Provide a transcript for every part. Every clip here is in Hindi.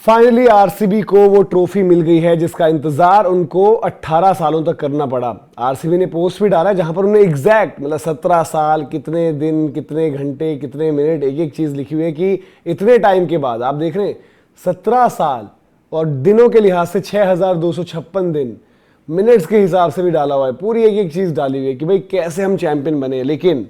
फाइनली आरसीबी को वो ट्रॉफी मिल गई है जिसका इंतजार उनको 18 सालों तक करना पड़ा। आरसीबी ने पोस्ट भी डाला जहां पर उन्होंने एग्जैक्ट मतलब 17 साल कितने दिन कितने घंटे कितने मिनट एक एक चीज लिखी हुई है कि इतने टाइम के बाद आप देख रहे हैं 17 साल और दिनों के लिहाज से 6256 दिन, मिनट्स के हिसाब से भी डाला हुआ है, पूरी एक एक चीज डाली हुई है कि भाई कैसे हम चैंपियन बने। लेकिन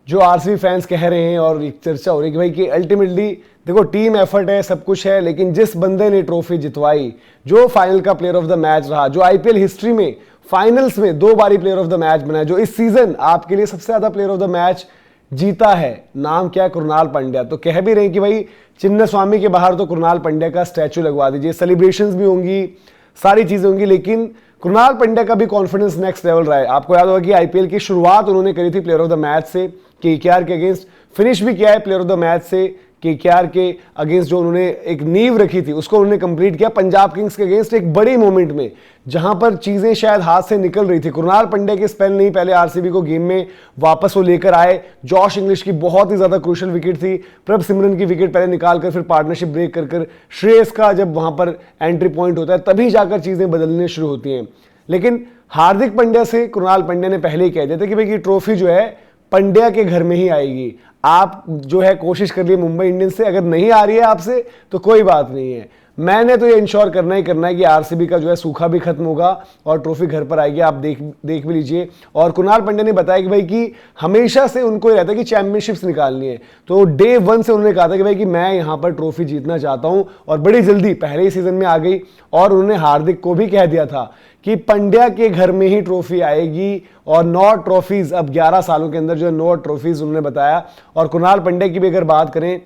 जो आरसीबी फैंस कह रहे हैं और एक चर्चा हो रही है कि भाई कि अल्टीमेटली देखो टीम एफर्ट है सब कुछ है, लेकिन जिस बंदे ने ट्रॉफी जितवाई, जो फाइनल का प्लेयर ऑफ द मैच रहा, जो आईपीएल हिस्ट्री में फाइनल्स में 2 बारी प्लेयर ऑफ द मैच बना, जो इस सीजन आपके लिए सबसे ज्यादा प्लेयर ऑफ द मैच जीता है, नाम क्या है? कृणाल पंड्या। तो कह भी रहे हैं कि भाई चिन्ना स्वामी के बाहर तो कृणाल पंड्या का स्टैचू लगवा दीजिए, सेलिब्रेशंस भी होंगी, सारी चीजें होंगी, लेकिन कृणाल पंड्या का भी कॉन्फिडेंस नेक्स्ट लेवल रहा है। आपको याद होगा कि आईपीएल की शुरुआत उन्होंने करी थी प्लेयर ऑफ द मैच से केकेआर के अगेंस्ट, फिनिश भी किया है प्लेयर ऑफ द मैच से केकेआर के अगेंस्ट। जो उन्होंने एक नींव रखी थी उसको उन्होंने कंप्लीट किया पंजाब किंग्स के अगेंस्ट एक बड़ी मोमेंट में जहां पर चीजें शायद हाथ से निकल रही थी। कृणाल पंड्या के स्पेल नहीं, पहले आरसीबी को गेम में वापस वो लेकर आए। जॉश इंग्लिश की बहुत ही ज्यादा क्रूशियल विकेट थी, प्रभ सिमरन की विकेट पहले निकालकर फिर पार्टनरशिप ब्रेक कर श्रेयस का जब वहां पर एंट्री पॉइंट होता है तभी जाकर चीजें बदलने शुरू होती हैं। लेकिन हार्दिक पांड्या से कृणाल पंड्या ने पहले ही कह दिया था कि भाई ये ट्रॉफी जो है पंड्या के घर में ही आएगी। आप जो है कोशिश कर लिए मुंबई इंडियंस से, अगर नहीं आ रही है आपसे तो कोई बात नहीं है, मैंने तो ये इंश्योर करना ही करना है कि आरसीबी का जो है सूखा भी खत्म होगा और ट्रॉफी घर पर आएगी। आप देख भी लीजिए। और कृणाल पंड्या ने बताया कि भाई कि हमेशा से उनको ये रहता है कि चैंपियनशिप्स निकालनी है, तो डे 1 से उन्होंने कहा था कि भाई कि मैं यहां पर ट्रॉफी जीतना चाहता हूं, और बड़ी जल्दी पहले ही सीजन में आ गई। और उन्होंने हार्दिक को भी कह दिया था कि पंड्या के घर में ही ट्रॉफी आएगी, और 9 ट्रॉफीज अब 11 सालों के अंदर जो है 9 ट्रॉफीज उन्होंने बताया। और कृणाल पंड्या की भी अगर बात करें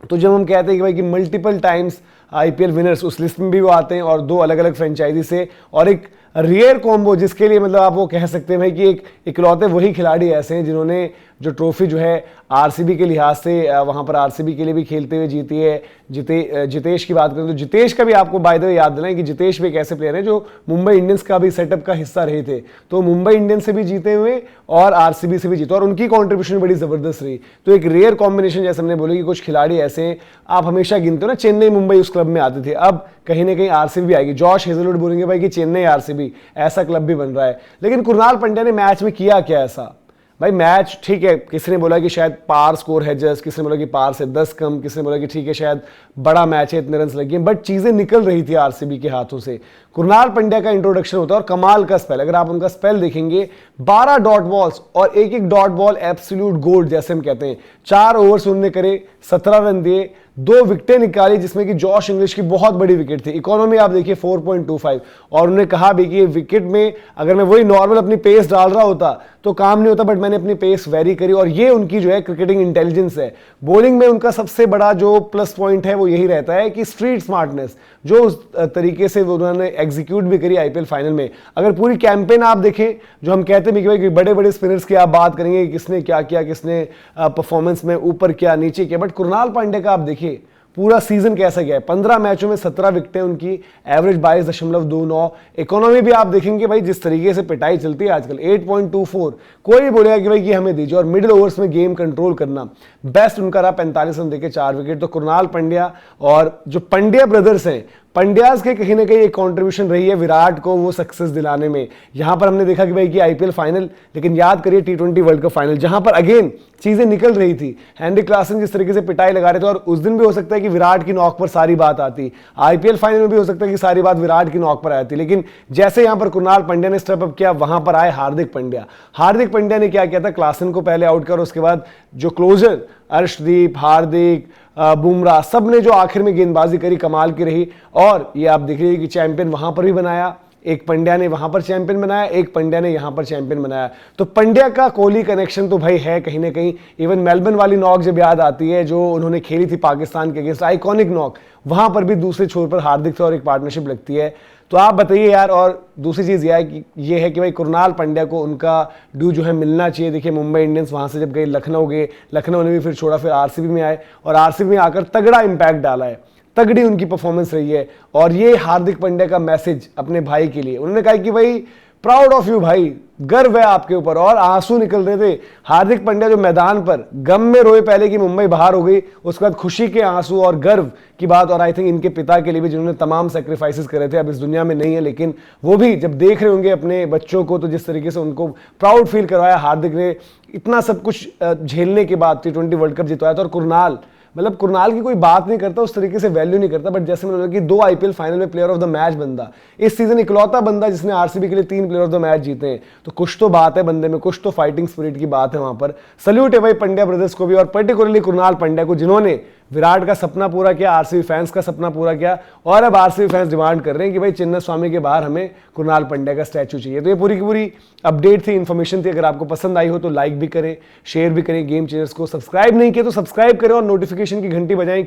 तो जब हम कहते हैं कि भाई कि मल्टीपल टाइम्स आईपीएल विनर्स उस लिस्ट में भी वो आते हैं और 2 अलग अलग फ्रेंचाइजी से, और एक रेयर कॉम्बो जिसके लिए मतलब आप वो कह सकते हैं भाई कि एक इकलौते वही खिलाड़ी ऐसे हैं जिन्होंने जो ट्रॉफी जो है आरसीबी के लिहाज से वहां पर आरसीबी के लिए भी खेलते हुए जीती है। जितेश की बात करें तो जितेश का भी आपको बाय द वे याद दिलाएं कि जितेश भी एक ऐसे प्लेयर है जो मुंबई इंडियंस का भी सेटअप का हिस्सा रहे थे, तो मुंबई इंडियंस से भी जीते हुए और आरसीबी से भी जीते, और उनकी कॉन्ट्रीब्यूशन बड़ी जबरदस्त रही। तो एक रेयर कॉम्बिनेशन, जैसे हमने बोले कि कुछ खिलाड़ी ऐसे हैं आप हमेशा गिनते हो ना, चेन्नई मुंबई उस क्लब में आते थे, अब कहीं ना कहीं आरसीबी भी आएगी। जॉश हेजलवुड बोलेंगे भाई कि चेन्नई आरसीबी ऐसा क्लब भी बन रहा है। लेकिन कृणाल पंड्या ने मैच में किया क्या ऐसा? भाई मैच ठीक है, किसी ने बोला कि शायद पार स्कोर है जस्ट, किसी ने बोला कि पार से 10 कम, किसी ने बोला कि ठीक है शायद बड़ा मैच है इतने रन लगे, बट चीजें निकल रही थी आरसीबी के हाथों से। कृणाल पंड्या का इंट्रोडक्शन होता है और कमाल का स्पेल, अगर आप उनका स्पेल देखेंगे 12 डॉट बॉल्स और एक एक डॉट बॉल एब्सोल्यूट गोल्ड जैसे हम कहते हैं। 4 ओवर्स उन्होंने करे, 17 रन दिए, 2 विकेटें निकाली जिसमें कि जॉश इंग्लिश की बहुत बड़ी विकेट थी। इकोनॉमी आप देखिए 4.25, और उन्होंने कहा भी कि विकेट में अगर मैं वही नॉर्मल अपनी पेस डाल रहा होता तो काम नहीं होता, बट मैंने अपनी पेस वेरी करी, और ये उनकी जो है क्रिकेटिंग इंटेलिजेंस है। बॉलिंग में उनका सबसे बड़ा जो प्लस पॉइंट है वो यही रहता है कि स्ट्रीट स्मार्टनेस, जो उस तरीके से उन्होंने एग्जीक्यूट भी करी आईपीएल फाइनल में। अगर पूरी कैंपेन आप देखें, जो हम कहते हैं कि बड़े बड़े स्पिनर्स की आप बात करेंगे किसने क्या किया, किसने परफॉर्मेंस में ऊपर क्या नीचे किया, बट कृणाल पांड्या का आप देखिए पूरा सीजन कैसा गया है। 15 मैचों में 17 विकेटें उनकी, एवरेज 22.29। इकोनॉमी भी आप देखेंगे भाई जिस तरीके से पिटाई चलती है आजकल 8.24, कोई बोलेगा कि भाई कि हमें दीजिए। और मिडिल ओवर्स में गेम कंट्रोल करना बेस्ट उनका रहा, 45 रन देके 4 विकेट। तो कृणाल पंड्या और जो पंड्या ब्रदर्स हैं, पंड्याज के कहीं ना कहीं एक कंट्रीब्यूशन रही है विराट को वो सक्सेस दिलाने में। यहां पर हमने देखा कि भाई कि आईपीएल फाइनल, लेकिन याद करिए T20 वर्ल्ड कप फाइनल जहां पर अगेन चीजें निकल रही थी। हेनरी क्लासन जिस तरीके से पिटाई लगा रहे थे, और उस दिन भी हो सकता है कि विराट की नॉक पर सारी बात आती, आईपीएल फाइनल में भी हो सकता है कि सारी बात विराट की नॉक पर आती, लेकिन जैसे यहां पर कृणाल पंड्या ने स्टेप अप किया वहां पर आए हार्दिक पंड्या। हार्दिक पंड्या ने क्या किया था, क्लासन को पहले आउट किया और उसके बाद जो क्लोजर अर्शदीप, हार्दिक, बुमराह, सब ने जो आखिर में गेंदबाजी करी कमाल की रही। और ये आप देख लीजिए कि चैंपियन वहां पर भी बनाया, एक पंड्या ने वहां पर चैंपियन बनाया, एक पंड्या ने यहां पर चैंपियन बनाया। तो पंड्या का कोहली कनेक्शन तो भाई है कहीं ना कहीं। इवन मेलबर्न वाली नॉक जब याद आती है जो उन्होंने खेली थी पाकिस्तान के अगेंस्ट, आइकॉनिक नॉक, वहां पर भी दूसरे छोर पर हार्दिक थे और एक पार्टनरशिप लगती है। तो आप बताइए यार। और दूसरी चीज ये है कि भाई कृणाल पंड्या को उनका ड्यू जो है मिलना चाहिए। देखिए मुंबई इंडियंस वहां से जब गए लखनऊ गए, लखनऊ ने भी फिर छोड़ा, फिर आरसीबी में आए और आरसीबी में आकर तगड़ा इंपैक्ट डाला है, तगड़ी उनकी परफॉर्मेंस रही है। और ये हार्दिक पंड्या का मैसेज अपने भाई के लिए, उन्होंने कहा कि भाई प्राउड ऑफ यू भाई, गर्व है आपके ऊपर। और आंसू निकल रहे थे हार्दिक पांड्या जो मैदान पर गम में रोए पहले कि मुंबई बाहर हो गई, उसके बाद खुशी के आंसू और गर्व की बात। और आई थिंक इनके पिता के लिए भी जिन्होंने तमाम सेक्रीफाइसेस करे थे, अब इस दुनिया में नहीं है, लेकिन वो भी जब देख रहे होंगे अपने बच्चों को, तो जिस तरीके से उनको प्राउड फील करवाया हार्दिक ने, इतना सब कुछ झेलने के बाद T20 वर्ल्ड कप जितवाया था। और कुरनाल, मतलब कुरनाल की कोई बात नहीं करता, उस तरीके से वैल्यू नहीं करता, बट जैसे मैंने बोला कि 2 आईपीएल फाइनल में प्लेयर ऑफ द मैच बंदा, इस सीजन इकलौता बंदा जिसने आरसीबी के लिए 3 प्लेयर ऑफ द मैच जीते हैं, तो कुछ तो बात है बंदे में, कुछ तो फाइटिंग स्पिरिट की बात है वहां पर। सल्यूट है भाई पंड्या ब्रदर्स को भी, और पर्टिकुलरली कुरनाल पंड्या को, जिन्होंने विराट का सपना पूरा किया, आरसीबी फैंस का सपना पूरा किया। और अब आरसीबी फैंस डिमांड कर रहे हैं कि भाई चिन्ना स्वामी के बाहर हमें कुरनाल पंड्या का स्टैचू चाहिए। तो ये पूरी की पूरी अपडेट थी, इन्फॉर्मेशन थी। अगर आपको पसंद आई हो तो लाइक भी करें, शेयर भी करें। गेम चेंजर्स को सब्सक्राइब नहीं किया तो सब्सक्राइब करें और नोटिफिकेशन की घंटी बजाएं।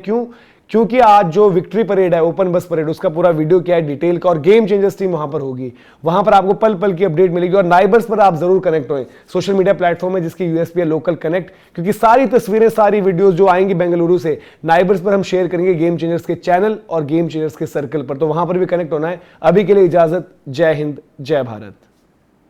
क्योंकि आज जो विक्ट्री परेड है, ओपन बस परेड, उसका पूरा वीडियो क्या है डिटेल का, और गेम चेंजर्स टीम वहां पर होगी, वहां पर आपको पल पल की अपडेट मिलेगी। और नाइबर्स पर आप जरूर कनेक्ट हों, सोशल मीडिया प्लेटफॉर्म है जिसकी यूएसपी है लोकल कनेक्ट, क्योंकि सारी तस्वीरें, सारी वीडियोस जो आएंगी बेंगलुरु से, नाइबर्स पर हम शेयर करेंगे गेम चेंजर्स के चैनल और गेम चेंजर्स के सर्कल पर, तो वहां पर भी कनेक्ट होना है। अभी के लिए इजाजत, जय हिंद, जय भारत।